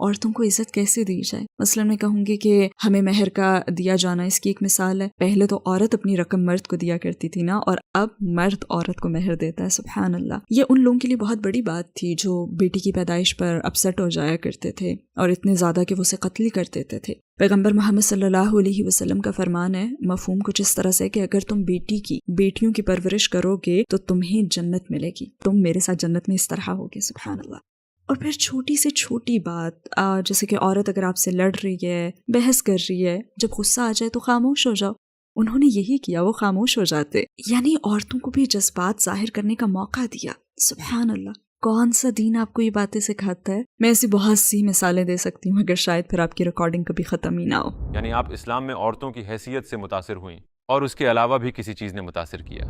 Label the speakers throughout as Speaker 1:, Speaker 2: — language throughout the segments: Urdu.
Speaker 1: عورتوں کو عزت کیسے دی جائے. مثلاً میں کہوں گی کہ ہمیں مہر کا دیا جانا اس کی ایک مثال ہے. پہلے تو عورت اپنی رقم مرد کو دیا کرتی تھی نا، اور اب مرد عورت کو مہر دیتا ہے. سبحان اللہ. یہ ان لوگوں کے لیے بہت بڑی بات تھی جو بیٹی کی پیدائش پر اپسٹ ہو جایا کرتے تھے، اور اتنے زیادہ کہ وہ اسے قتل کر دیتے تھے. پیغمبر محمد صلی اللہ علیہ وسلم کا فرمان ہے، مفہوم کچھ اس طرح سے کہ اگر تم بیٹیوں کی پرورش کرو گے تو تمہیں جنت ملے گی، تم میرے ساتھ جنت میں اس طرح ہوگے. سبحان اللہ. اور پھر چھوٹی سے چھوٹی بات، جیسے کہ عورت اگر آپ سے لڑ رہی ہے، بحث کر رہی ہے، جب غصہ آ جائے تو خاموش ہو جاؤ. انہوں نے یہی کیا، وہ خاموش ہو جاتے. یعنی عورتوں کو بھی جذبات ظاہر کرنے کا موقع دیا. سبحان اللہ. کون سا دین آپ کو یہ باتیں سکھاتا ہے؟ میں ایسی بہت سی مثالیں دے سکتی ہوں، مگر شاید پھر آپ کی ریکارڈنگ کبھی ختم ہی نہ ہو.
Speaker 2: یعنی آپ اسلام میں عورتوں کی حیثیت سے متاثر ہوئیں اور اس کے علاوہ بھی کسی چیز نے متاثر کیا؟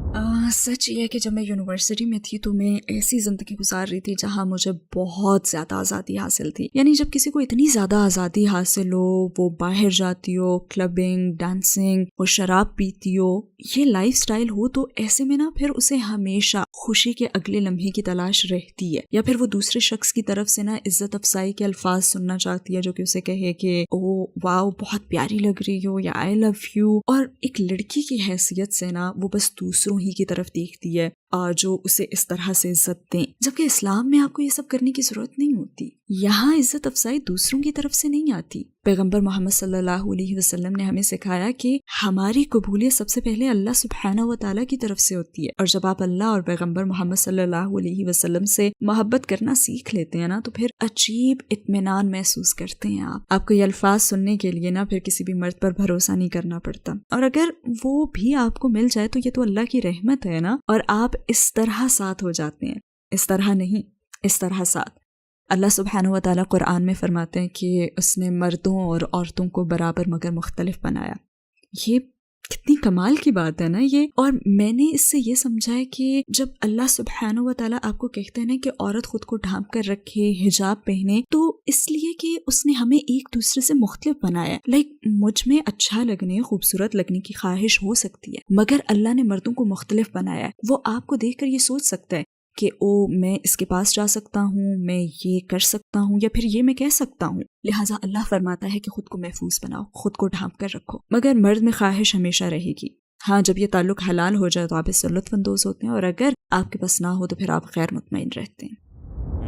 Speaker 1: سچ یہ ہے کہ جب میں یونیورسٹی میں تھی تو میں ایسی زندگی گزار رہی تھی جہاں مجھے بہت زیادہ آزادی حاصل تھی. یعنی جب کسی کو اتنی زیادہ آزادی حاصل ہو، وہ باہر جاتی ہو، کلبنگ، ڈانسنگ، وہ شراب پیتی ہو، یہ لائف سٹائل ہو، تو ایسے میں نا پھر اسے ہمیشہ خوشی کے اگلے لمحے کی تلاش رہتی ہے، یا پھر وہ دوسرے شخص کی طرف سے نا عزت افزائی کے الفاظ سننا چاہتی ہے جو کہ اسے کہے کہ او واو بہت پیاری لگ رہی ہو، یا آئی لو یو. اور ایک لڑکی کی حیثیت سے نا وہ بس دوسروں ہی کی طرف دیکھتی ہے جو اسے اس طرح سے عزت دیں، جبکہ اسلام میں آپ کو یہ سب کرنے کی ضرورت نہیں ہوتی. یہاں عزت افزائی دوسروں کی طرف سے نہیں آتی. پیغمبر محمد صلی اللہ علیہ وسلم نے ہمیں سکھایا کہ ہماری قبولیت سب سے پہلے اللہ سبحانہ و تعالیٰ کی طرف سے ہوتی ہے، اور جب آپ اللہ اور پیغمبر محمد صلی اللہ علیہ وسلم سے محبت کرنا سیکھ لیتے ہیں نا، تو پھر عجیب اطمینان محسوس کرتے ہیں. آپ کو یہ الفاظ سننے کے لیے نا پھر کسی بھی مرد پر بھروسہ نہیں کرنا پڑتا، اور اگر وہ بھی آپ کو مل جائے تو یہ تو اللہ کی رحمت ہے نا، اور آپ اس طرح ساتھ ہو جاتے ہیں. اس طرح نہیں، اس طرح ساتھ. اللہ سبحانہ و تعالیٰ قرآن میں فرماتے ہیں کہ اس نے مردوں اور عورتوں کو برابر مگر مختلف بنایا. یہ کتنی کمال کی بات ہے نا یہ. اور میں نے اس سے یہ سمجھا ہے کہ جب اللہ سبحانہ و تعالیٰ آپ کو کہتے ہیں نا کہ عورت خود کو ڈھانپ کر رکھے، حجاب پہنے، تو اس لیے کہ اس نے ہمیں ایک دوسرے سے مختلف بنایا ہے. مجھ میں اچھا لگنے، خوبصورت لگنے کی خواہش ہو سکتی ہے، مگر اللہ نے مردوں کو مختلف بنایا ہے. وہ آپ کو دیکھ کر یہ سوچ سکتا ہے کہ میں اس کے پاس جا سکتا ہوں، میں یہ کر سکتا ہوں، یا پھر یہ میں کہہ سکتا ہوں. لہٰذا اللہ فرماتا ہے کہ خود کو محفوظ بناؤ، خود کو ڈھانپ کر رکھو. مگر مرد میں خواہش ہمیشہ رہے گی. ہاں، جب یہ تعلق حلال ہو جائے تو آپ اس سے لطف اندوز ہوتے ہیں، اور اگر آپ کے پاس نہ ہو تو پھر آپ غیر مطمئن رہتے ہیں.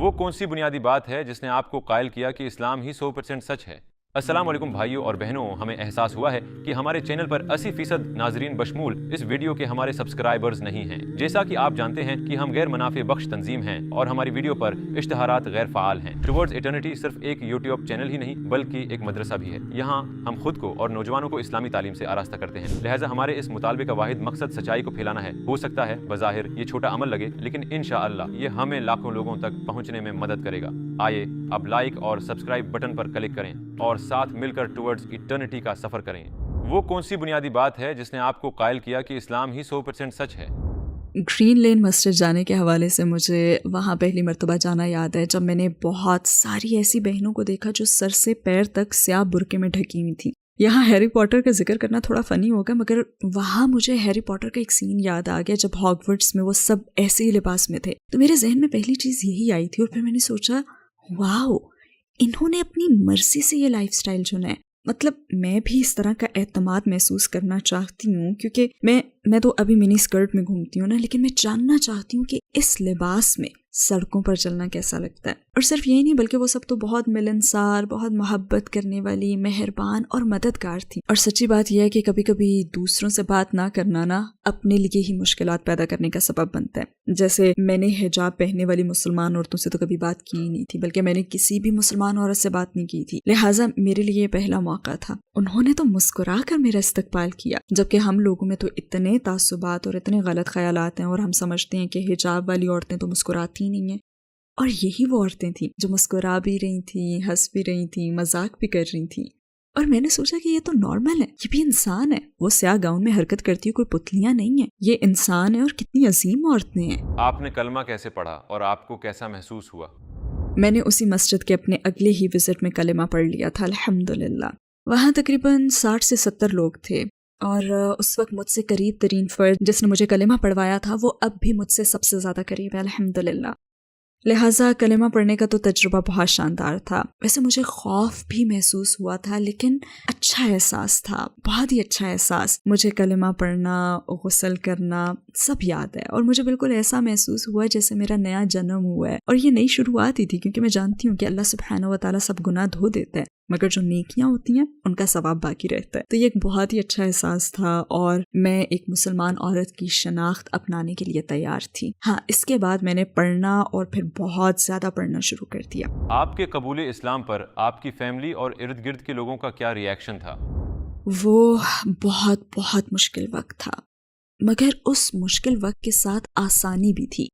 Speaker 2: وہ کون سی بنیادی بات ہے جس نے آپ کو قائل کیا کہ اسلام ہی 100% سچ ہے؟ السلام علیکم بھائیوں اور بہنوں، ہمیں احساس ہوا ہے کہ ہمارے چینل پر 80% ناظرین بشمول اس ویڈیو کے ہمارے سبسکرائبرز نہیں ہیں. جیسا کہ آپ جانتے ہیں کہ ہم غیر منافع بخش تنظیم ہیں اور ہماری ویڈیو پر اشتہارات غیر فعال ہیں. ٹورڈز ایٹرنیٹی صرف ایک یوٹیوب چینل ہی نہیں بلکہ ایک مدرسہ بھی ہے. یہاں ہم خود کو اور نوجوانوں کو اسلامی تعلیم سے آراستہ کرتے ہیں. لہٰذا ہمارے اس مطالبے کا واحد مقصد سچائی کو پھیلانا ہے. ہو سکتا ہے بظاہر یہ چھوٹا عمل لگے، لیکن انشاءاللہ یہ ہمیں لاکھوں لوگوں تک پہنچنے میں مدد کرے گا. آئیے اب لائک اور سبسکرائب بٹن پر کلک کریں اور ساتھ مل کر ٹورڈز ایٹرنیٹی کا سفر کریں. وہ کون سی بنیادی بات ہے جس نے آپ کو قائل کیا کہ اسلام ہی 100% سچ ہے؟
Speaker 1: گرین لین مسجد جانے کے حوالے سے مجھے وہاں پہلی مرتبہ جانا یاد ہے، جب میں نے بہت ساری ایسی بہنوں کو دیکھا جو سر سے پیر تک سیاہ برقعے میں ڈھکی ہوئی تھیں. یہاں ہیری پوٹر کا ذکر کرنا تھوڑا فنی ہوگا، مگر وہاں مجھے ہیری پوٹر کا ایک سین یاد آ گیا جب ہاگورٹس میں وہ سب ایسے ہی لباس میں تھے. تو میرے ذہن میں پہلی چیز یہی آئی تھی، اور پھر میں نے سوچا واو، انہوں نے اپنی مرضی سے یہ لائف سٹائل چنا ہے. مطلب میں بھی اس طرح کا اعتماد محسوس کرنا چاہتی ہوں، کیونکہ میں تو ابھی منی اسکرٹ میں گھومتی ہوں نا، لیکن میں جاننا چاہتی ہوں کہ اس لباس میں سڑکوں پر چلنا کیسا لگتا ہے. اور صرف یہی نہیں بلکہ وہ سب تو بہت ملنسار، بہت محبت کرنے والی، مہربان اور مددگار تھی. اور سچی بات یہ ہے کہ کبھی کبھی دوسروں سے بات نہ کرنا نا اپنے لیے ہی مشکلات پیدا کرنے کا سبب بنتا ہے. جیسے میں نے حجاب پہننے والی مسلمان عورتوں سے تو کبھی بات کی ہی نہیں تھی، بلکہ میں نے کسی بھی مسلمان عورت سے بات نہیں کی تھی. لہٰذا میرے لیے یہ پہلا موقع تھا. انہوں نے تو مسکرا کر میرا استقبال کیا، جبکہ ہم لوگوں میں تو اتنے تعصبات اور اتنے غلط خیالات ہیں، اور ہم سمجھتے ہیں کہ حجاب والی عورتیں تو مسکراتی نہیں ہیں. اور یہی وہ عورتیں تھیں جو مسکرا بھی رہی تھیں، ہنس بھی رہی تھیں، مذاق بھی کر رہی تھیں. اور میں نے سوچا کہ یہ تو نارمل ہے، یہ بھی انسان ہے. وہ سیاہ گاؤن میں حرکت کرتی ہے، کوئی پتلیاں نہیں ہیں، یہ انسان ہے. اور کتنی عظیم عورتیں ہیں.
Speaker 2: آپ نے کلمہ کیسے پڑھا اور آپ کو کیسا محسوس ہوا؟
Speaker 1: میں نے اسی مسجد کے اپنے اگلے ہی وزٹ میں کلمہ پڑھ لیا تھا الحمدللہ. وہاں تقریباً 60 سے 70 لوگ تھے، اور اس وقت مجھ سے قریب ترین فرد جس نے مجھے کلمہ پڑھوایا تھا وہ اب بھی مجھ سے سب سے زیادہ قریب ہے الحمدللہ. لہٰذا کلمہ پڑھنے کا تو تجربہ بہت شاندار تھا. ویسے مجھے خوف بھی محسوس ہوا تھا لیکن اچھا احساس تھا، بہت ہی اچھا احساس. مجھے کلمہ پڑھنا، غسل کرنا سب یاد ہے اور مجھے بالکل ایسا محسوس ہوا جیسے میرا نیا جنم ہوا ہے. اور یہ نئی شروعات ہی تھی کیونکہ میں جانتی ہوں کہ اللہ سبحانہ و تعالیٰ سب گناہ دھو دیتا ہے مگر جو نیکیاں ہوتی ہیں ان کا ثواب باقی رہتا ہے. تو یہ ایک بہت ہی اچھا احساس تھا اور میں ایک مسلمان عورت کی شناخت اپنانے کے لیے تیار تھی. ہاں، اس کے بعد میں نے پڑھنا اور پھر بہت زیادہ پڑھنا شروع کر دیا.
Speaker 2: آپ کے قبول اسلام پر آپ کی فیملی اور ارد گرد کے لوگوں کا کیا ری ایکشن تھا؟
Speaker 1: وہ بہت بہت مشکل وقت تھا مگر اس مشکل وقت کے ساتھ آسانی بھی تھی.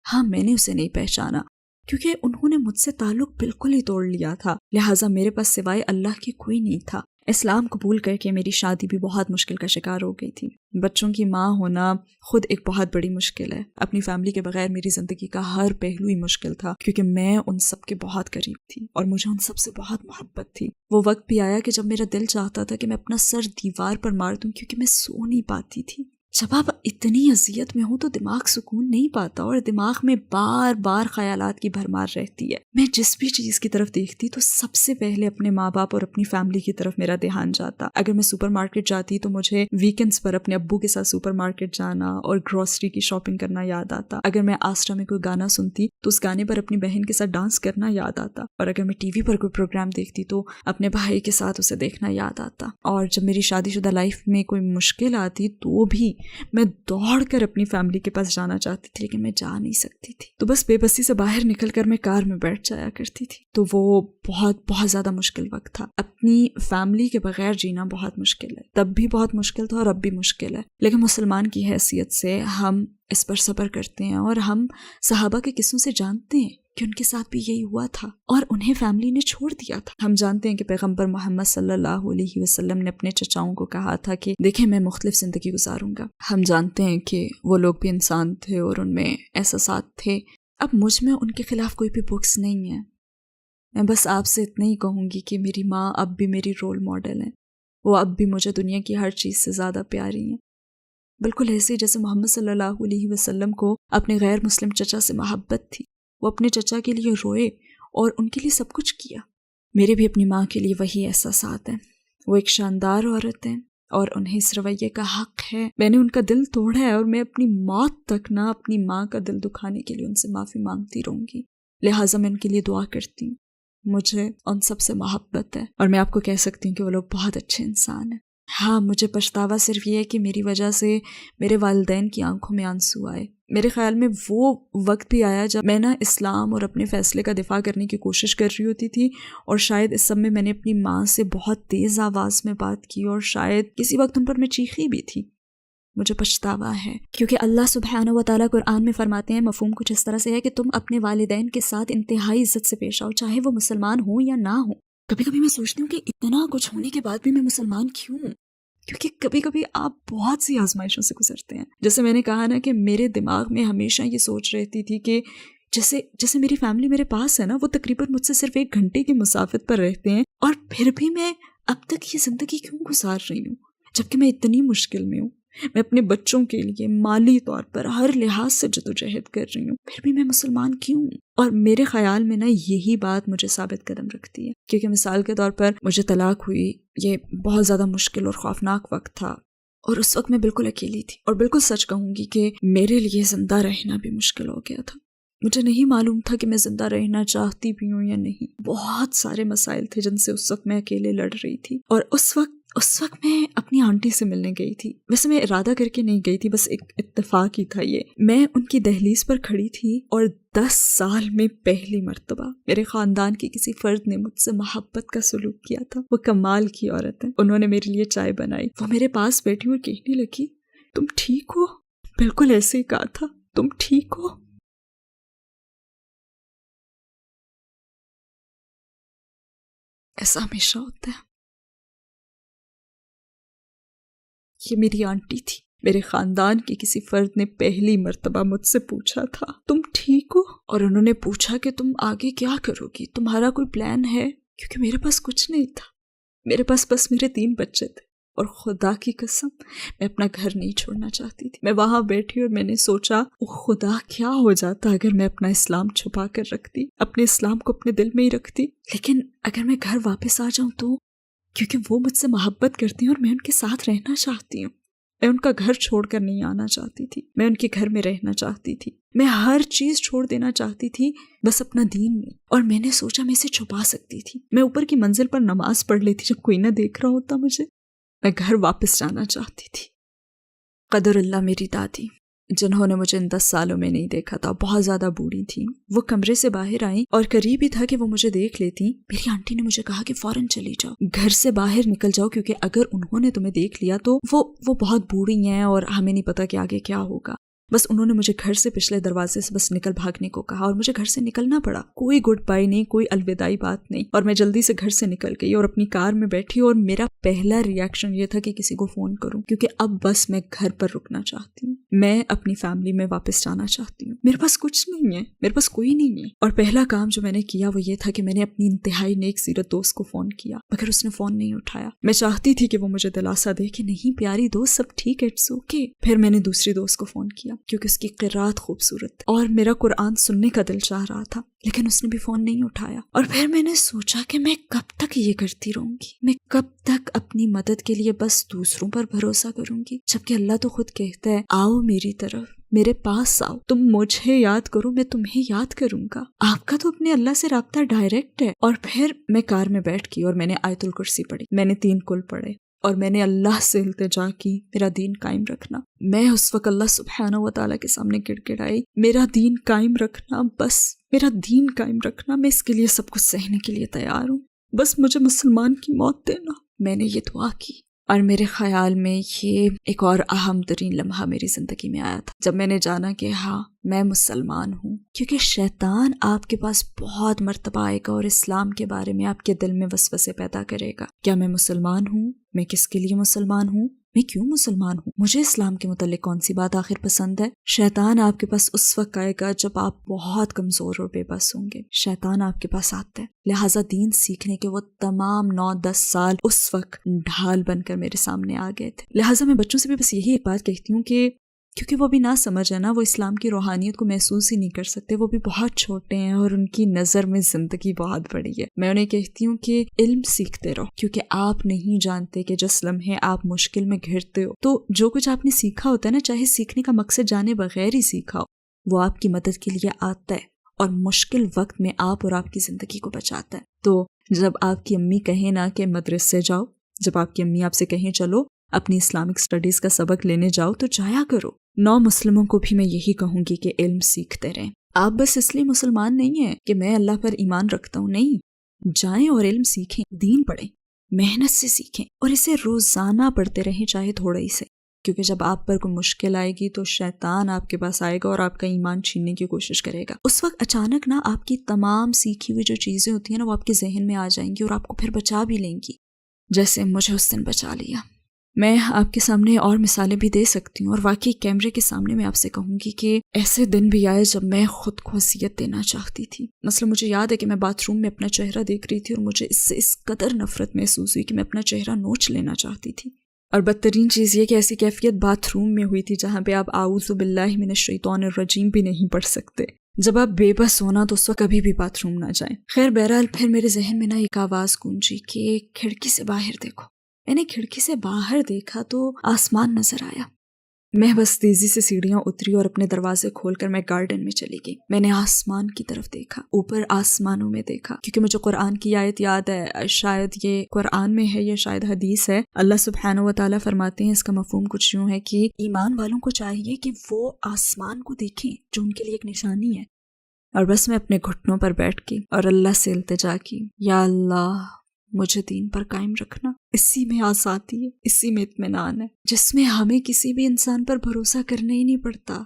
Speaker 1: ہاں، میں نے اسے نہیں پہچانا کیونکہ انہوں نے مجھ سے تعلق بالکل ہی توڑ لیا تھا، لہٰذا میرے پاس سوائے اللہ کے کوئی نہیں تھا. اسلام قبول کر کے میری شادی بھی بہت مشکل کا شکار ہو گئی تھی. بچوں کی ماں ہونا خود ایک بہت بڑی مشکل ہے. اپنی فیملی کے بغیر میری زندگی کا ہر پہلو ہی مشکل تھا کیونکہ میں ان سب کے بہت قریب تھی اور مجھے ان سب سے بہت محبت تھی. وہ وقت بھی آیا کہ جب میرا دل چاہتا تھا کہ میں اپنا سر دیوار پر مار دوں کیونکہ میں سو نہیں پاتی تھی. جب آپ اتنی اذیت میں ہوں تو دماغ سکون نہیں پاتا اور دماغ میں بار بار خیالات کی بھرمار رہتی ہے. میں جس بھی چیز کی طرف دیکھتی تو سب سے پہلے اپنے ماں باپ اور اپنی فیملی کی طرف میرا دھیان جاتا. اگر میں سپر مارکیٹ جاتی تو مجھے ویکینڈز پر اپنے ابو کے ساتھ سپر مارکیٹ جانا اور گروسری کی شاپنگ کرنا یاد آتا. اگر میں آسٹا میں کوئی گانا سنتی تو اس گانے پر اپنی بہن کے ساتھ ڈانس کرنا یاد آتا. اور اگر میں ٹی وی پر کوئی پروگرام دیکھتی تو اپنے بھائی کے ساتھ اسے دیکھنا یاد آتا. اور جب میری شادی شدہ لائف میں کوئی مشکل آتی تو بھی میں دوڑ کر اپنی فیملی کے پاس جانا چاہتی تھی لیکن میں جا نہیں سکتی تھی. تو بس بے بسی سے باہر نکل کر میں کار میں بیٹھ جایا کرتی تھی. تو وہ بہت زیادہ مشکل وقت تھا. اپنی فیملی کے بغیر جینا بہت مشکل ہے، تب بھی بہت مشکل تھا اور اب بھی مشکل ہے. لیکن مسلمان کی حیثیت سے ہم اس پر صبر کرتے ہیں اور ہم صحابہ کے قصوں سے جانتے ہیں کہ ان کے ساتھ بھی یہی ہوا تھا اور انہیں فیملی نے چھوڑ دیا تھا. ہم جانتے ہیں کہ پیغمبر محمد صلی اللہ علیہ وسلم نے اپنے چچاؤں کو کہا تھا کہ دیکھیں میں مختلف زندگی گزاروں گا. ہم جانتے ہیں کہ وہ لوگ بھی انسان تھے اور ان میں احساسات تھے. اب مجھ میں ان کے خلاف کوئی بھی بکس نہیں ہے. میں بس آپ سے اتنا ہی کہوں گی کہ میری ماں اب بھی میری رول ماڈل ہیں. وہ اب بھی مجھے دنیا کی ہر چیز سے زیادہ پیاری ہیں، بالکل ایسے جیسے محمد صلی اللہ علیہ وسلم کو اپنے غیر مسلم چچا سے محبت تھی. وہ اپنے چچا کے لیے روئے اور ان کے لیے سب کچھ کیا. میرے بھی اپنی ماں کے لیے وہی احساسات ہیں. وہ ایک شاندار عورت ہیں اور انہیں اس رویے کا حق ہے. میں نے ان کا دل توڑا ہے اور میں اپنی موت تک نہ اپنی ماں کا دل دکھانے کے لیے ان سے معافی مانگتی رہوں گی. لہٰذا میں ان کے لیے دعا کرتی ہوں. مجھے ان سب سے محبت ہے اور میں آپ کو کہہ سکتی ہوں کہ وہ لوگ بہت اچھے انسان ہیں. ہاں، مجھے پچھتاوا صرف یہ ہے کہ میری وجہ سے میرے والدین کی آنکھوں میں آنسو آئے. میرے خیال میں وہ وقت بھی آیا جب میں اسلام اور اپنے فیصلے کا دفاع کرنے کی کوشش کر رہی ہوتی تھی اور شاید اس سب میں نے اپنی ماں سے بہت تیز آواز میں بات کی اور شاید کسی وقت ان پر میں چیخی بھی تھی. مجھے پچھتاوا ہے کیونکہ اللہ سبحانہ و تعالیٰ قرآن میں فرماتے ہیں، مفہوم کچھ اس طرح سے ہے کہ تم اپنے والدین کے ساتھ انتہائی عزت سے پیش آؤ چاہے وہ مسلمان ہوں یا نہ ہوں. کبھی کبھی میں سوچتی ہوں کہ اتنا کچھ ہونے کے بعد بھی میں مسلمان کیوں ہوں، کیونکہ کبھی کبھی آپ بہت سی آزمائشوں سے گزرتے ہیں. جیسے میں نے کہا نا کہ میرے دماغ میں ہمیشہ یہ سوچ رہتی تھی کہ جیسے میری فیملی میرے پاس ہے نا، وہ تقریباً مجھ سے صرف 1 گھنٹے کی مسافت پر رہتے ہیں اور پھر بھی میں اب تک یہ زندگی کیوں گزار رہی ہوں جبکہ میں اتنی مشکل میں ہوں. میں اپنے بچوں کے لیے مالی طور پر ہر لحاظ سے جدوجہد کر رہی ہوں، پھر بھی میں مسلمان کیوں ہوں؟ اور میرے خیال میں نا یہی بات مجھے ثابت قدم رکھتی ہے کیونکہ مثال کے طور پر مجھے طلاق ہوئی. یہ بہت زیادہ مشکل اور خوفناک وقت تھا اور اس وقت میں بالکل اکیلی تھی اور بالکل سچ کہوں گی کہ میرے لیے زندہ رہنا بھی مشکل ہو گیا تھا. مجھے نہیں معلوم تھا کہ میں زندہ رہنا چاہتی بھی ہوں یا نہیں. بہت سارے مسائل تھے جن سے اس وقت میں اکیلے لڑ رہی تھی اور اس وقت میں اپنی آنٹی سے ملنے گئی تھی. ویسے میں ارادہ کر کے نہیں گئی تھی، بس ایک اتفاق ہی تھا. یہ میں ان کی دہلیز پر کھڑی تھی اور 10 سال میں پہلی مرتبہ میرے خاندان کے کسی فرد نے مجھ سے محبت کا سلوک کیا تھا. وہ کمال کی عورت ہے. انہوں نے میرے لیے چائے بنائی. وہ میرے پاس بیٹھی اور کہنے لگی، تم ٹھیک ہو؟ بالکل ایسے ہی کہا تھا، تم ٹھیک ہو؟ ایسا ہمیشہ ہوتا ہے. یہ میری آنٹی تھی. میرے خاندان کے کسی فرد نے پہلی مرتبہ مجھ سے پوچھا تھا، تم ٹھیک ہو؟ اور انہوں نے پوچھا کہ تم آگے کیا کرو گی، تمہارا کوئی پلان ہے؟ کیونکہ میرے پاس کچھ نہیں تھا. میرے پاس بس میرے 3 بچے تھے. اور خدا کی قسم میں اپنا گھر نہیں چھوڑنا چاہتی تھی. میں وہاں بیٹھی اور میں نے سوچا او خدا کیا ہو جاتا اگر میں اپنا اسلام چھپا کر رکھتی، اپنے اسلام کو اپنے دل میں ہی رکھتی. لیکن اگر میں گھر واپس آ جاؤں تو، کیونکہ وہ مجھ سے محبت کرتی ہیں اور میں ان کے ساتھ رہنا چاہتی ہوں. میں ان کا گھر چھوڑ کر نہیں آنا چاہتی تھی، میں ان کے گھر میں رہنا چاہتی تھی. میں ہر چیز چھوڑ دینا چاہتی تھی بس اپنا دین نہیں. اور میں نے سوچا میں اسے چھپا سکتی تھی. میں اوپر کی منزل پر نماز پڑھ لیتی جب کوئی نہ دیکھ رہا ہوتا مجھے. میں گھر واپس جانا چاہتی تھی. قدر اللہ میری دادی جنہوں نے مجھے ان 10 سالوں میں نہیں دیکھا تھا، بہت زیادہ بوڑھی تھیں. وہ کمرے سے باہر آئیں اور قریب ہی تھا کہ وہ مجھے دیکھ لیتی. میری آنٹی نے مجھے کہا کہ فوراً چلی جاؤ، گھر سے باہر نکل جاؤ، کیونکہ اگر انہوں نے تمہیں دیکھ لیا تو وہ بہت بوڑھی ہیں اور ہمیں نہیں پتا کہ آگے کیا ہوگا. بس انہوں نے مجھے گھر سے پچھلے دروازے سے بس نکل بھاگنے کو کہا اور مجھے گھر سے نکلنا پڑا. کوئی گڈ بائی نہیں، کوئی الوداعی بات نہیں، اور میں جلدی سے گھر سے نکل گئی اور اپنی کار میں بیٹھی. اور میرا پہلا ری ایکشن یہ تھا کہ کسی کو فون کروں، کیونکہ اب بس میں گھر پر رکنا چاہتی ہوں. میں اپنی فیملی میں واپس جانا چاہتی ہوں. میرے پاس کچھ نہیں ہے، میرے پاس کوئی نہیں ہے. اور پہلا کام جو میں نے کیا وہ یہ تھا کہ میں نے اپنی انتہائی نیک سیرت دوست کو فون کیا، مگر اس نے فون نہیں اٹھایا. میں چاہتی تھی کہ وہ مجھے دلاسا دے کہ نہیں پیاری دوست سب ٹھیک ہے، اٹس اوکے. پھر میں نے دوسری دوست کو فون کیا کیونکہ اس کی قرات خوبصورت اور میرا قرآن سننے کا دل چاہ رہا تھا، لیکن اس نے بھی فون نہیں اٹھایا. اور پھر میں نے سوچا کہ میں کب تک یہ کرتی رہوں گی، میں کب تک اپنی مدد کے لیے بس دوسروں پر بھروسہ کروں گی، جبکہ اللہ تو خود کہتا ہے آؤ میری طرف، میرے پاس آؤ، تم مجھے یاد کرو میں تمہیں یاد کروں گا. آپ کا تو اپنے اللہ سے رابطہ ڈائریکٹ ہے. اور پھر میں کار میں بیٹھ گئی اور میں نے آیت الکرسی پڑھی، میں نے 3 کل پڑھے اور میں نے اللہ سے التجا کی میرا دین قائم رکھنا. میں اس وقت اللہ سبحانہ و تعالیٰ کے سامنے گڑ گڑائی، میرا دین قائم رکھنا، بس میرا دین قائم رکھنا، میں اس کے لیے سب کچھ سہنے کے لیے تیار ہوں، بس مجھے مسلمان کی موت دینا. میں نے یہ دعا کی اور میرے خیال میں یہ ایک اور اہم ترین لمحہ میری زندگی میں آیا تھا جب میں نے جانا کہ ہاں میں مسلمان ہوں. کیونکہ شیطان آپ کے پاس بہت مرتبہ آئے گا اور اسلام کے بارے میں آپ کے دل میں وسوسے پیدا کرے گا. کیا میں مسلمان ہوں؟ میں کس کے لیے مسلمان ہوں؟ میں کیوں مسلمان ہوں؟ مجھے اسلام کے متعلق کون سی بات آخر پسند ہے؟ شیطان آپ کے پاس اس وقت آئے گا جب آپ بہت کمزور اور بے بس ہوں گے. شیطان آپ کے پاس آتا ہے. لہٰذا دین سیکھنے کے وہ تمام 9-10 سال اس وقت ڈھال بن کر میرے سامنے آ گئے تھے. لہٰذا میں بچوں سے بھی بس یہی ایک بات کہتی ہوں کہ کیونکہ وہ بھی نہ سمجھ ہے نا، وہ اسلام کی روحانیت کو محسوس ہی نہیں کر سکتے، وہ بھی بہت چھوٹے ہیں اور ان کی نظر میں زندگی بہت بڑی ہے. میں انہیں کہتی ہوں کہ علم سیکھتے رہو، کیونکہ آپ نہیں جانتے کہ جس لمحے آپ مشکل میں گھرتے ہو تو جو کچھ آپ نے سیکھا ہوتا ہے نا، چاہے سیکھنے کا مقصد جانے بغیر ہی سیکھا ہو، وہ آپ کی مدد کے لیے آتا ہے اور مشکل وقت میں آپ اور آپ کی زندگی کو بچاتا ہے. تو جب آپ کی امی کہیں نا کہ مدرسے جاؤ، جب آپ کی امی آپ سے کہیں چلو اپنی اسلامک سٹڈیز کا سبق لینے جاؤ تو جایا کرو. نو مسلموں کو بھی میں یہی کہوں گی کہ علم سیکھتے رہیں. آپ بس اس لیے مسلمان نہیں ہیں کہ میں اللہ پر ایمان رکھتا ہوں، نہیں، جائیں اور علم سیکھیں، دین پڑھیں، محنت سے سیکھیں اور اسے روزانہ پڑھتے رہیں، چاہے تھوڑا ہی سے. کیونکہ جب آپ پر کوئی مشکل آئے گی تو شیطان آپ کے پاس آئے گا اور آپ کا ایمان چھیننے کی کوشش کرے گا. اس وقت اچانک نا آپ کی تمام سیکھی ہوئی جو چیزیں ہوتی ہیں نا وہ آپ کے ذہن میں آ جائیں گی اور آپ کو پھر بچا بھی لیں گی، جیسے مجھے اس دن بچا لیا. میں آپ کے سامنے اور مثالیں بھی دے سکتی ہوں اور واقعی کیمرے کے سامنے میں آپ سے کہوں گی کہ ایسے دن بھی آئے جب میں خود کو اذیت دینا چاہتی تھی. مثلا مجھے یاد ہے کہ میں باتھ روم میں اپنا چہرہ دیکھ رہی تھی اور مجھے اس سے اس قدر نفرت محسوس ہوئی کہ میں اپنا چہرہ نوچ لینا چاہتی تھی. اور بدترین چیز یہ کہ ایسی کیفیت باتھ روم میں ہوئی تھی جہاں پہ آپ اعوذ باللہ من الشیطان الرجیم بھی نہیں پڑھ سکتے. جب آپ بے بس ہونا تو اس وقت کبھی بھی باتھ روم نہ جائیں. خیر بہرحال پھر میرے ذہن میں نا ایک آواز گونجی کہ کھڑکی سے باہر دیکھو. میں نے کھڑکی سے باہر دیکھا تو آسمان نظر آیا. میں بس تیزی سے سیڑھیاں اتری اور اپنے دروازے کھول کر میں گارڈن میں چلی گئی. میں نے آسمان کی طرف دیکھا، اوپر آسمانوں میں دیکھا، کیونکہ مجھے قرآن کی آیت یاد ہے، شاید یہ قرآن میں ہے یا شاید حدیث ہے. اللہ سبحانہ و تعالیٰ فرماتے ہیں، اس کا مفہوم کچھ یوں ہے کہ ایمان والوں کو چاہیے کہ وہ آسمان کو دیکھیں جو ان کے لیے ایک نشانی ہے. اور بس میں اپنے گھٹنوں پر بیٹھ گئی اور اللہ سے التجا کی، یا اللہ مجھے دین پر قائم رکھنا. اسی میں آزادی ہے، اسی میں اطمینان ہے، جس میں ہمیں کسی بھی انسان پر بھروسہ کرنا ہی نہیں پڑتا.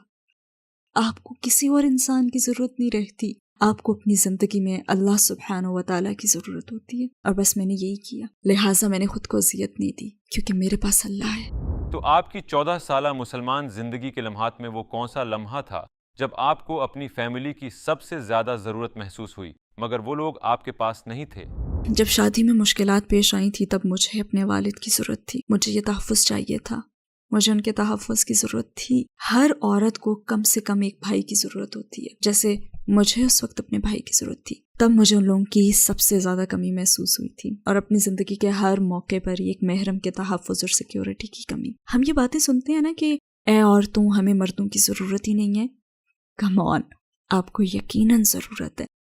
Speaker 1: آپ کو کسی اور انسان کی ضرورت نہیں رہتی، آپ کو اپنی زندگی میں اللہ سبحانہ و تعالیٰ کی ضرورت ہوتی ہے. اور بس میں نے یہی کیا، لہٰذا میں نے خود کو اذیت نہیں دی کیونکہ میرے پاس اللہ ہے.
Speaker 2: تو آپ کی 14 سالہ مسلمان زندگی کے لمحات میں وہ کون سا لمحہ تھا جب آپ کو اپنی فیملی کی سب سے زیادہ ضرورت محسوس ہوئی مگر وہ لوگ آپ کے پاس نہیں تھے؟
Speaker 1: جب شادی میں مشکلات پیش آئی تھی تب مجھے اپنے والد کی ضرورت تھی، مجھے یہ تحفظ چاہیے تھا، مجھے ان کے تحفظ کی ضرورت تھی۔ ہر عورت کو کم سے کم ایک بھائی کی ضرورت ہوتی ہے، جیسے مجھے اس وقت اپنے بھائی کی ضرورت تھی۔ تب مجھے ان لوگوں کی سب سے زیادہ کمی محسوس ہوئی تھی، اور اپنی زندگی کے ہر موقع پر ایک محرم کے تحفظ اور سیکیورٹی کی کمی۔ ہم یہ باتیں سنتے ہیں نا کہ اے عورتوں، ہمیں مردوں کی ضرورت ہی نہیں ہے۔ کم آن، آپ کو یقیناً ضرورت ہے۔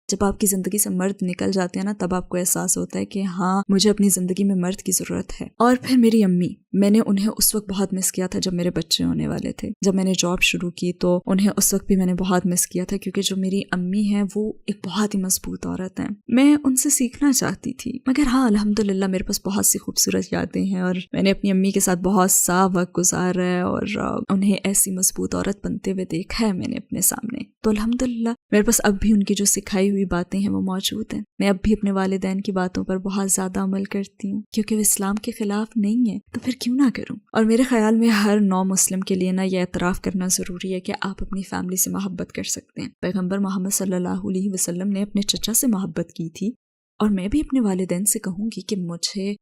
Speaker 1: جب آپ کی زندگی سے مرد نکل جاتے ہیں نا، تب آپ کو احساس ہوتا ہے کہ ہاں، مجھے اپنی زندگی میں مرد کی ضرورت ہے۔ اور پھر میری امی، میں نے انہیں اس وقت بہت مس کیا تھا جب میرے بچے ہونے والے تھے۔ جب میں نے جاب شروع کی تو انہیں اس وقت بھی میں نے بہت مس کیا تھا، کیونکہ جو میری امی ہیں وہ ایک بہت ہی مضبوط عورت ہیں۔ میں ان سے سیکھنا چاہتی تھی، مگر ہاں الحمدللہ میرے پاس بہت سی خوبصورت یادیں ہیں، اور میں نے اپنی امی کے ساتھ بہت سا وقت گزارا ہے، اور انہیں ایسی مضبوط عورت بنتے ہوئے دیکھا ہے میں نے اپنے سامنے۔ تو الحمدللہ میرے پاس اب بھی ان کی جو سکھائی ہوئی باتیں ہیں وہ موجود ہیں۔ میں اب بھی اپنے والدین کی باتوں پر بہت زیادہ عمل کرتی ہوں، کیونکہ وہ اسلام کے خلاف نہیں ہے، تو پھر کیوں نہ کروں۔ اور میرے خیال میں ہر نو مسلم کے لیے نا یہ اعتراف کرنا ضروری ہے کہ آپ اپنی فیملی سے محبت کر سکتے ہیں۔ پیغمبر محمد صلی اللہ علیہ وسلم نے اپنے چچا سے محبت کی تھی، اور میں بھی اپنے والدین سے کہوں گی کہ مجھے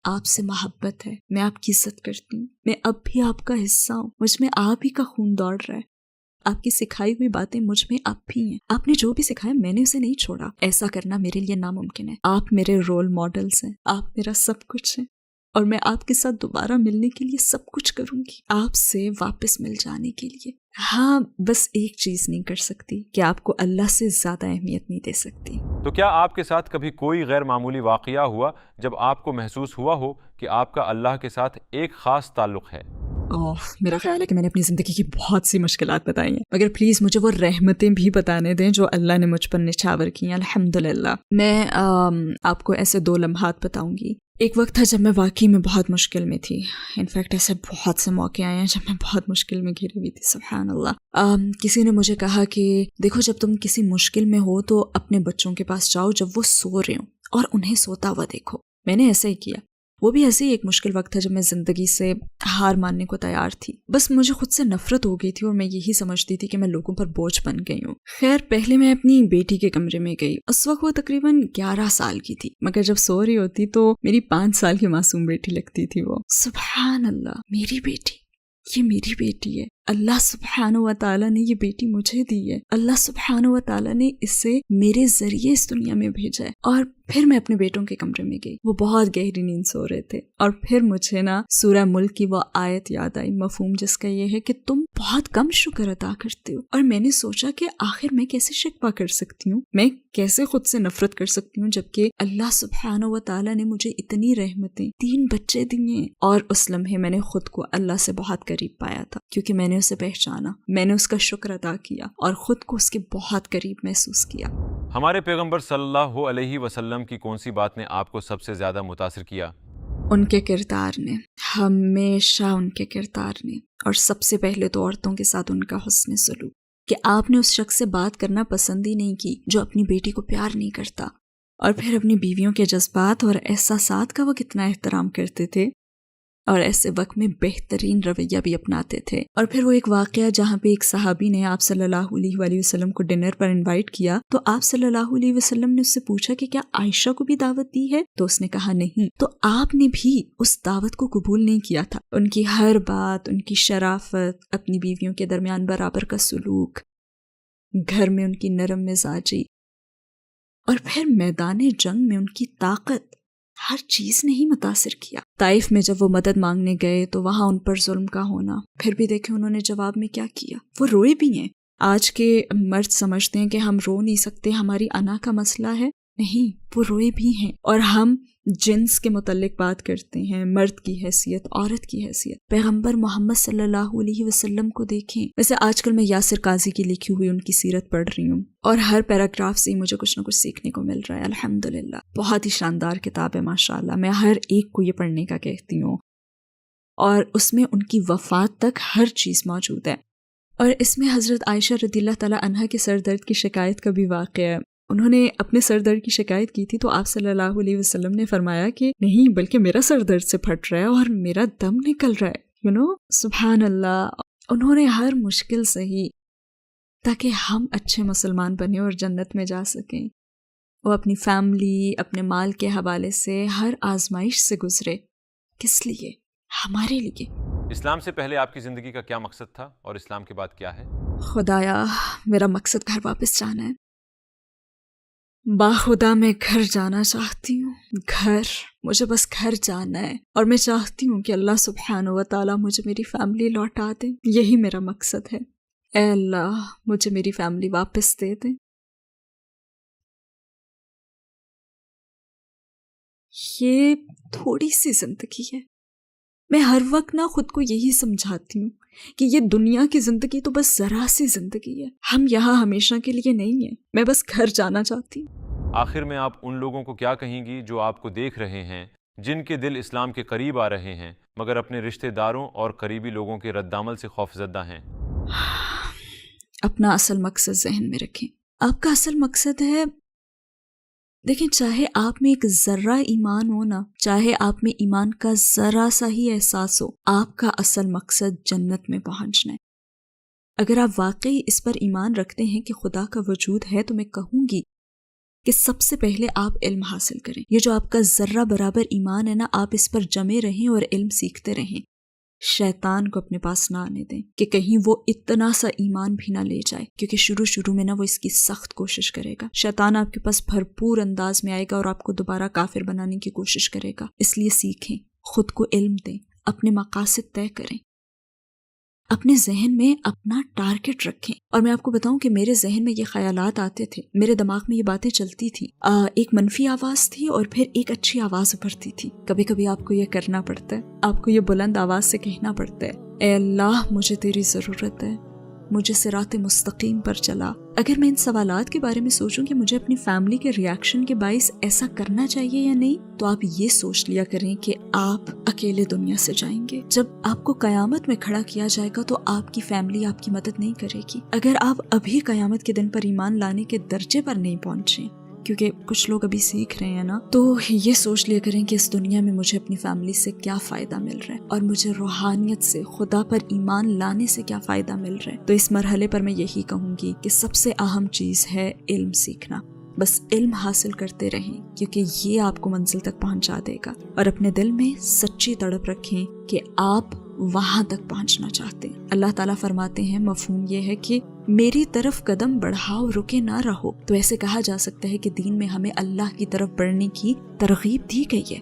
Speaker 1: آپ سے محبت ہے، میں آپ کی عزت کرتی ہوں، میں اب بھی آپ کا حصہ ہوں، مجھ میں آپ ہی کا خون دوڑ رہا ہے۔ آپ کی سکھائی ہوئی باتیں مجھ میں اب بھی ہیں۔ آپ نے جو بھی سکھایا میں نے اسے نہیں چھوڑا۔ ایسا کرنا میرے لیے ناممکن ہے۔ آپ میرے رول ماڈلز ہیں، آپ میرا سب کچھ ہیں، اور میں آپ کے ساتھ دوبارہ ملنے کے لیے سب کچھ کروں گی، آپ سے واپس مل جانے کے لیے۔ ہاں، بس ایک چیز نہیں کر سکتی کہ آپ کو اللہ سے زیادہ اہمیت نہیں دے سکتی۔
Speaker 2: تو کیا آپ کے ساتھ کبھی کوئی غیر معمولی واقعہ ہوا جب آپ کو محسوس ہوا ہو کہ آپ کا اللہ کے ساتھ ایک خاص تعلق ہے؟
Speaker 1: میرا خیال ہے کہ میں نے اپنی زندگی کی بہت سی مشکلات بتائی ہیں، مگر پلیز مجھے وہ رحمتیں بھی بتانے دیں جو اللہ نے مجھ پر نچھاور کی ہیں۔ الحمدللہ میں آپ کو ایسے 2 لمحات بتاؤں گی۔ ایک وقت تھا جب میں واقعی میں بہت مشکل میں تھی، انفیکٹ ایسے بہت سے موقع آئے ہیں جب میں بہت مشکل میں گھری ہوئی تھی، سبحان اللہ۔ کسی نے مجھے کہا کہ دیکھو، جب تم کسی مشکل میں ہو تو اپنے بچوں کے پاس جاؤ جب وہ سو رہے ہوں، اور انہیں سوتا ہوا دیکھو۔ میں نے ایسا ہی کیا۔ وہ بھی ایسے ہی ایک مشکل وقت تھا جب میں زندگی سے ہار ماننے کو تیار تھی، بس مجھے خود سے نفرت ہو گئی تھی، اور میں یہی سمجھتی تھی کہ میں لوگوں پر بوجھ بن گئی ہوں۔ خیر، پہلے میں اپنی بیٹی کے کمرے میں گئی۔ اس وقت وہ تقریباً 11 سال کی تھی، مگر جب سو رہی ہوتی تو میری 5 سال کی معصوم بیٹی لگتی تھی وہ۔ سبحان اللہ، میری بیٹی، یہ میری بیٹی ہے۔ اللہ سبحانہ و تعالیٰ نے یہ بیٹی مجھے دی ہے، اللہ سبحانہ و تعالیٰ نے اسے میرے ذریعے اس دنیا میں بھیجا ہے۔ اور پھر میں اپنے بیٹوں کے کمرے میں گئی، وہ بہت گہری نیند سو رہے تھے، اور پھر مجھے نا سورہ ملک کی وہ آیت یاد آئی، مفہوم جس کا یہ ہے کہ تم بہت کم شکر ادا کرتے ہو۔ اور میں نے سوچا کہ آخر میں کیسے شکوہ کر سکتی ہوں، میں کیسے خود سے نفرت کر سکتی ہوں، جبکہ اللہ سبحانہ و تعالیٰ نے مجھے اتنی رحمتیں، 3 بچے دیے۔ اور اس لمحے میں نے خود کو اللہ سے بہت قریب پایا تھا، کیونکہ میں نے اسے پہچانا، میں نے اس کا شکر ادا کیا، اور خود کو اس کے بہت قریب محسوس کیا۔
Speaker 2: ہمارے پیغمبر صلی اللہ علیہ وسلم کی کون سی بات نے آپ کو سب سے زیادہ متاثر کیا؟
Speaker 1: ان کے کردار نے، ہمیشہ ان کے کردار نے، اور سب سے پہلے تو عورتوں کے ساتھ ان کا حسن سلوک، کہ آپ نے اس شخص سے بات کرنا پسند ہی نہیں کی جو اپنی بیٹی کو پیار نہیں کرتا، اور پھر اپنی بیویوں کے جذبات اور احساسات کا وہ کتنا احترام کرتے تھے، اور ایسے وقت میں بہترین رویہ بھی اپناتے تھے۔ اور پھر وہ ایک واقعہ جہاں پہ ایک صحابی نے آپ صلی اللہ علیہ وآلہ وسلم کو ڈنر پر انوائٹ کیا، تو آپ صلی اللہ علیہ وسلم نے اس سے پوچھا کہ کیا عائشہ کو بھی دعوت دی ہے؟ تو اس نے کہا نہیں، تو آپ نے بھی اس دعوت کو قبول نہیں کیا تھا۔ ان کی ہر بات، ان کی شرافت، اپنی بیویوں کے درمیان برابر کا سلوک، گھر میں ان کی نرم مزاجی، اور پھر میدان جنگ میں ان کی طاقت، ہر چیز نے ہی متاثر کیا۔ طائف میں جب وہ مدد مانگنے گئے تو وہاں ان پر ظلم کا ہونا، پھر بھی دیکھیں انہوں نے جواب میں کیا کیا، وہ روئے بھی ہیں۔ آج کے مرد سمجھتے ہیں کہ ہم رو نہیں سکتے، ہماری انا کا مسئلہ ہے، نہیں، وہ روئے بھی ہیں۔ اور ہم جنس کے متعلق بات کرتے ہیں، مرد کی حیثیت، عورت کی حیثیت۔ پیغمبر محمد صلی اللہ علیہ وسلم کو دیکھیں۔ ویسے آج کل میں یاسر قاضی کی لکھی ہوئی ان کی سیرت پڑھ رہی ہوں، اور ہر پیراگراف سے مجھے کچھ نہ کچھ سیکھنے کو مل رہا ہے، الحمدللہ۔ بہت ہی شاندار کتاب ہے ماشاءاللہ، میں ہر ایک کو یہ پڑھنے کا کہتی ہوں، اور اس میں ان کی وفات تک ہر چیز موجود ہے۔ اور اس میں حضرت عائشہ رضی اللہ تعالیٰ عنہا کے سر درد کی شکایت کا بھی واقعہ ہے۔ انہوں نے اپنے سر درد کی شکایت کی تھی تو آپ صلی اللہ علیہ وسلم نے فرمایا کہ نہیں، بلکہ میرا سر درد سے پھٹ رہا ہے اور میرا دم نکل رہا ہے، سبحان اللہ۔ انہوں نے ہر مشکل سہی تاکہ ہم اچھے مسلمان بنے اور جنت میں جا سکیں۔ وہ اپنی فیملی، اپنے مال کے حوالے سے ہر آزمائش سے گزرے. کس لیے؟ ہمارے لیے.
Speaker 2: اسلام سے پہلے آپ کی زندگی کا کیا مقصد تھا اور اسلام کے بعد کیا ہے؟
Speaker 1: خدایا، میرا مقصد گھر واپس جانا ہے. باخدا میں گھر جانا چاہتی ہوں. گھر، مجھے بس گھر جانا ہے. اور میں چاہتی ہوں کہ اللہ سبحانہ و تعالیٰ مجھے میری فیملی لوٹا دے. یہی میرا مقصد ہے. اے اللہ، مجھے میری فیملی واپس دے دے. یہ تھوڑی سی زندگی ہے. میں ہر وقت خود کو یہی سمجھاتی ہوں کہ یہ دنیا کی زندگی تو بس ذرا سی زندگی ہے. ہم یہاں ہمیشہ کے لیے نہیں ہیں. میں بس گھر جانا چاہتی ہوں.
Speaker 2: آخر میں آپ ان لوگوں کو کیا کہیں گی جو آپ کو دیکھ رہے ہیں، جن کے دل اسلام کے قریب آ رہے ہیں مگر اپنے رشتہ داروں اور قریبی لوگوں کے رد عمل سے خوفزدہ ہیں؟
Speaker 1: اپنا اصل مقصد ذہن میں رکھیں. آپ کا اصل مقصد ہے، دیکھیں، چاہے آپ میں ایک ذرہ ایمان ہو نا، چاہے آپ میں ایمان کا ذرا سا ہی احساس ہو، آپ کا اصل مقصد جنت میں پہنچنا ہے. اگر آپ واقعی اس پر ایمان رکھتے ہیں کہ خدا کا وجود ہے تو میں کہوں گی کہ سب سے پہلے آپ علم حاصل کریں. یہ جو آپ کا ذرہ برابر ایمان ہے نا، آپ اس پر جمے رہیں اور علم سیکھتے رہیں. شیطان کو اپنے پاس نہ آنے دیں کہ کہیں وہ اتنا سا ایمان بھی نہ لے جائے، کیونکہ شروع میں وہ اس کی سخت کوشش کرے گا. شیطان آپ کے پاس بھرپور انداز میں آئے گا اور آپ کو دوبارہ کافر بنانے کی کوشش کرے گا. اس لیے سیکھیں، خود کو علم دیں، اپنے مقاصد طے کریں، اپنے ذہن میں اپنا ٹارگٹ رکھیں. اور میں آپ کو بتاؤں کہ میرے ذہن میں یہ خیالات آتے تھے، میرے دماغ میں یہ باتیں چلتی تھی. ایک منفی آواز تھی اور پھر ایک اچھی آواز ابھرتی تھی. کبھی کبھی آپ کو یہ کرنا پڑتا ہے، آپ کو یہ بلند آواز سے کہنا پڑتا ہے، اے اللہ، مجھے تیری ضرورت ہے، مجھے صراط مستقیم پر چلا. اگر میں ان سوالات کے بارے میں سوچوں کہ مجھے اپنی فیملی کے ریاکشن کے باعث ایسا کرنا چاہیے یا نہیں، تو آپ یہ سوچ لیا کریں کہ آپ اکیلے دنیا سے جائیں گے. جب آپ کو قیامت میں کھڑا کیا جائے گا تو آپ کی فیملی آپ کی مدد نہیں کرے گی. اگر آپ ابھی قیامت کے دن پر ایمان لانے کے درجے پر نہیں پہنچے، کیونکہ کچھ لوگ ابھی سیکھ رہے ہیں نا، تو یہ سوچ لیا کریں کہ اس دنیا میں مجھے اپنی فیملی سے کیا فائدہ مل رہا ہے اور مجھے روحانیت سے، خدا پر ایمان لانے سے کیا فائدہ مل رہا ہے. تو اس مرحلے پر میں یہی کہوں گی کہ سب سے اہم چیز ہے علم سیکھنا. بس علم حاصل کرتے رہیں، کیونکہ یہ آپ کو منزل تک پہنچا دے گا. اور اپنے دل میں سچی تڑپ رکھیں کہ آپ وہاں تک پہنچنا چاہتے ہیں. اللہ تعالیٰ فرماتے ہیں، مفہوم یہ ہے کہ میری طرف قدم بڑھاؤ، رکے نہ رہو. تو ایسے کہا جا سکتا ہے کہ دین میں ہمیں اللہ کی طرف بڑھنے کی ترغیب دی گئی ہے.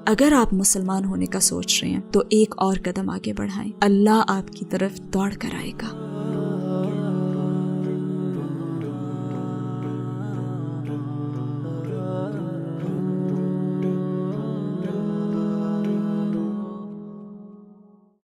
Speaker 1: اگر آپ مسلمان ہونے کا سوچ رہے ہیں تو ایک اور قدم آگے بڑھائیں، اللہ آپ کی طرف دوڑ کر آئے گا.